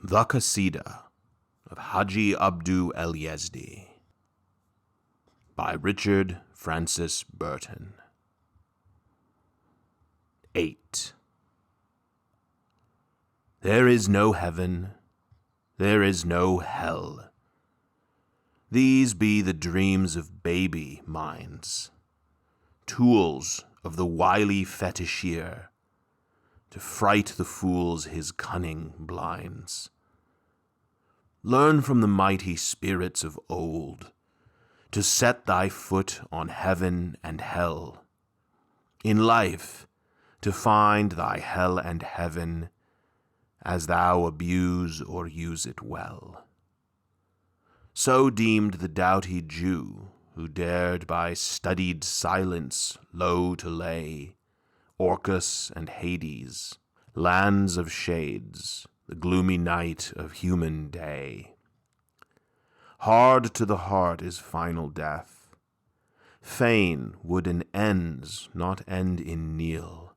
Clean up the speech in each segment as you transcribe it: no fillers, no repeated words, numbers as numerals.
The Kasidah of Haji Abdu el-Yezdi by Richard Francis Burton. 8. There is no heaven, there is no hell. These be the dreams of baby minds, tools of the wily fetisheer, to fright the fools his cunning blinds. Learn from the mighty spirits of old to set thy foot on heaven and hell. In life to find thy hell and heaven as thou abuse or use it well. So deemed the doughty Jew who dared by studied silence low to lay Orcus and Hades, lands of shades, the gloomy night of human day. Hard to the heart is final death. Fain would an ends not end in kneel.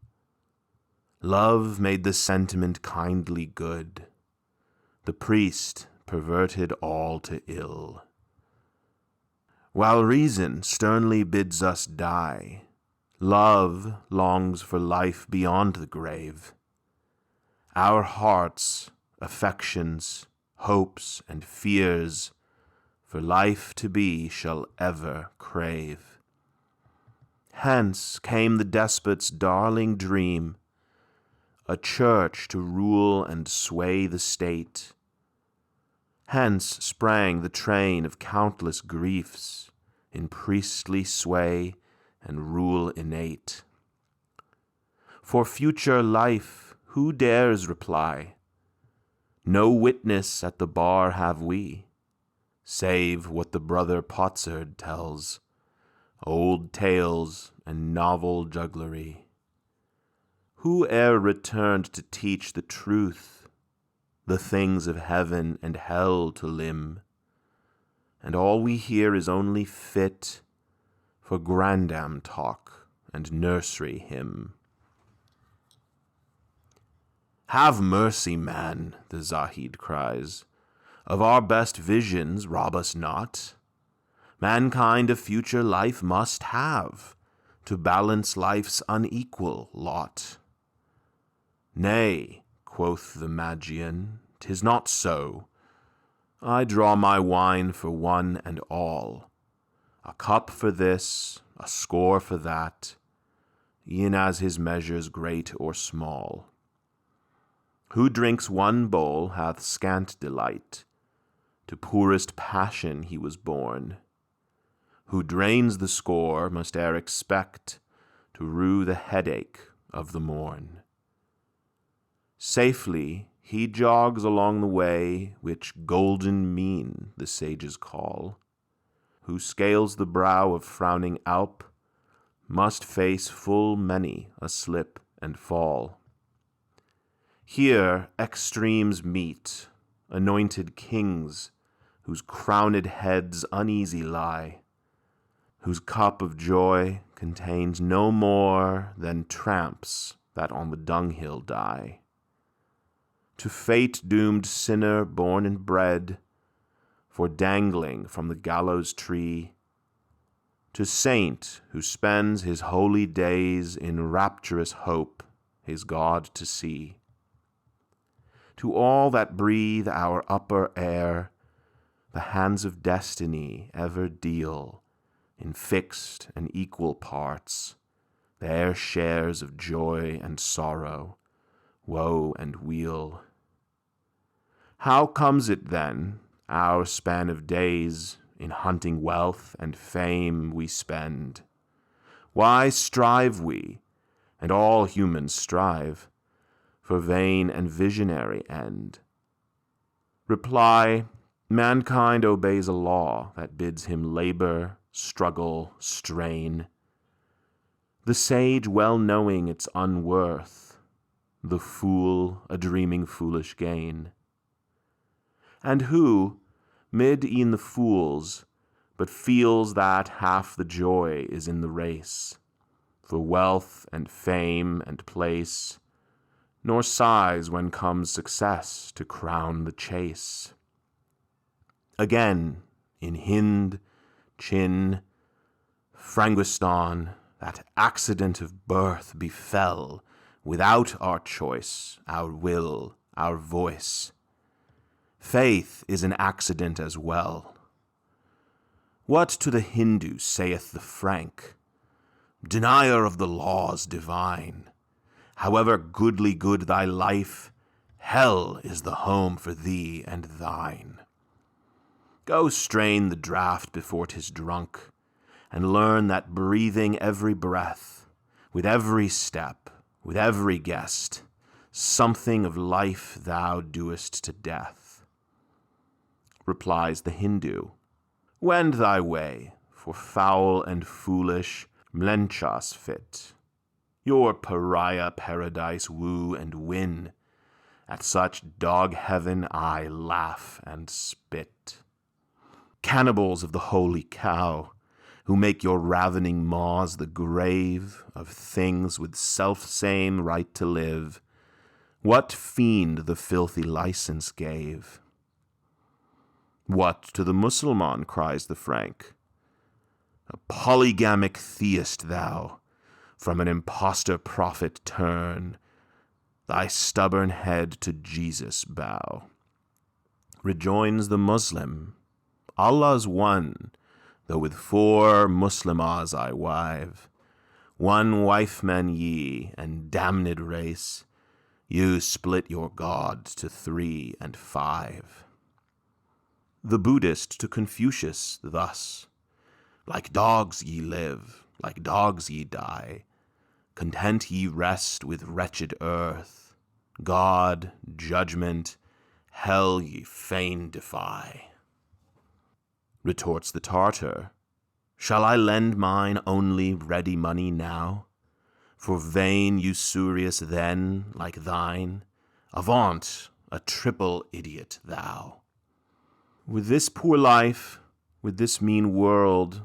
Love made the sentiment kindly good. The priest perverted all to ill. While reason sternly bids us die, love longs for life beyond the grave. Our hearts, affections, hopes, and fears for life to be shall ever crave. Hence came the despot's darling dream, a church to rule and sway the state. Hence sprang the train of countless griefs in priestly sway and rule innate. For future life who dares reply? No witness at the bar have we, save what the brother potsherd tells, old tales and novel jugglery. Who e'er returned to teach the truth, the things of heaven and hell to limn? And all we hear is only fit for grandam talk and nursery hymn. Have mercy, man, the Zahid cries. Of our best visions rob us not. Mankind a future life must have, to balance life's unequal lot. Nay, quoth the Magian, 'tis not so. I draw my wine for one and all, a cup for this, a score for that, e'en as his measures great or small. Who drinks one bowl hath scant delight, to poorest passion he was born. Who drains the score must e'er expect to rue the headache of the morn. Safely he jogs along the way which golden mean the sages call. Who scales the brow of frowning Alp must face full many a slip and fall. Here extremes meet, anointed kings, whose crowned heads uneasy lie, whose cup of joy contains no more than tramps that on the dunghill die. To fate-doomed sinner born and bred, for dangling from the gallows tree, to saint who spends his holy days in rapturous hope his God to see. To all that breathe our upper air, the hands of destiny ever deal in fixed and equal parts their shares of joy and sorrow, woe and weal. How comes it then, our span of days in hunting wealth and fame we spend? Why strive we, and all humans strive, for vain and visionary end? Reply, mankind obeys a law that bids him labor, struggle, strain. The sage well knowing its unworth, the fool a dreaming foolish gain. And who, mid e'en the fools, but feels that half the joy is in the race, for wealth and fame and place, nor sighs when comes success to crown the chase. Again, in Hind, Chin, Frangistan, that accident of birth befell without our choice, our will, our voice. Faith is an accident as well. What to the Hindu saith the Frank, denier of the laws divine? However goodly good thy life, hell is the home for thee and thine. Go strain the draught before 'tis drunk, and learn that breathing every breath, with every step, with every guest, something of life thou doest to death. Replies the Hindu, wend thy way, for foul and foolish mlenchas fit. Your pariah paradise woo and win. At such dog heaven I laugh and spit. Cannibals of the holy cow, who make your ravening maws the grave of things with self-same right to live, what fiend the filthy license gave? What to the Mussulman, cries the Frank? A polygamic theist thou, from an impostor prophet turn, thy stubborn head to Jesus bow. Rejoins the Muslim, Allah's one, though with 4 Muslimas I wive. One wife man ye, and damned race, you split your God to 3 and 5. The Buddhist to Confucius thus, like dogs ye live, like dogs ye die, content ye rest with wretched earth, God, judgment, hell ye fain defy. Retorts the Tartar, shall I lend mine only ready money now? For vain usurious then, like thine, avaunt, a triple idiot thou. With this poor life, with this mean world,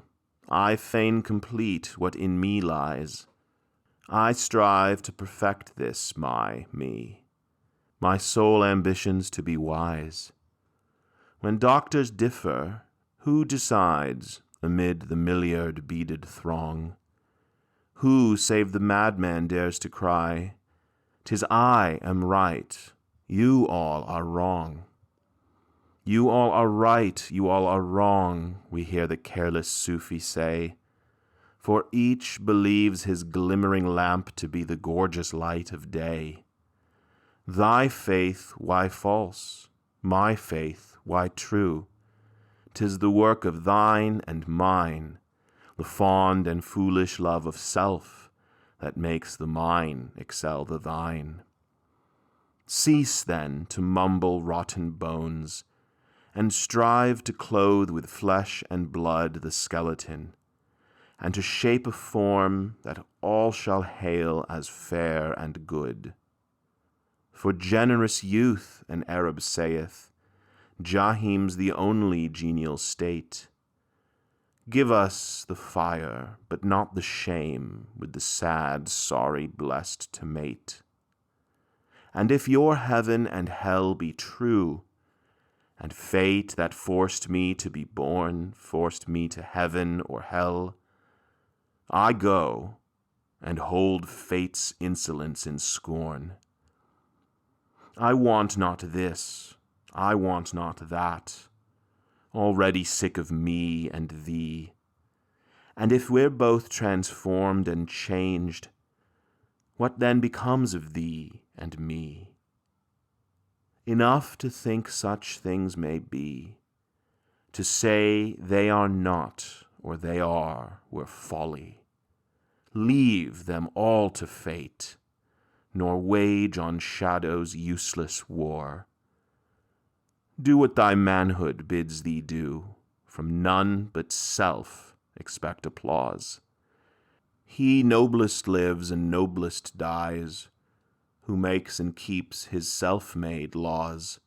I fain complete what in me lies. I strive to perfect this me, my sole ambitions to be wise. When doctors differ, who decides amid the milliard beaded throng? Who save the madman dares to cry, 'Tis I am right, you all are wrong. You all are right, you all are wrong, we hear the careless Sufi say, for each believes his glimmering lamp to be the gorgeous light of day. Thy faith, why false? My faith, why true? 'Tis the work of thine and mine, the fond and foolish love of self, that makes the mine excel the thine. Cease, then, to mumble rotten bones, and strive to clothe with flesh and blood the skeleton, and to shape a form that all shall hail as fair and good. For generous youth, an Arab saith, Jahim's the only genial state. Give us the fire, but not the shame, with the sad, sorry, blessed to mate. And if your heaven and hell be true, and fate that forced me to be born forced me to heaven or hell, I go and hold fate's insolence in scorn. I want not this, I want not that, already sick of me and thee. And if we're both transformed and changed, what then becomes of thee and me? Enough to think such things may be. To say they are not or they are were folly. Leave them all to fate, nor wage on shadows useless war. Do what thy manhood bids thee do, from none but self expect applause. He noblest lives and noblest dies, who makes and keeps his self-made laws.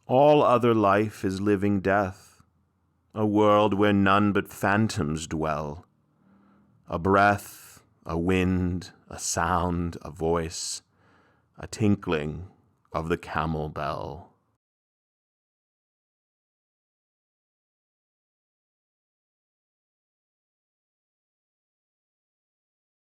All other life is living death, a world where none but phantoms dwell. A breath, a wind, a sound, a voice, a tinkling of the camel bell.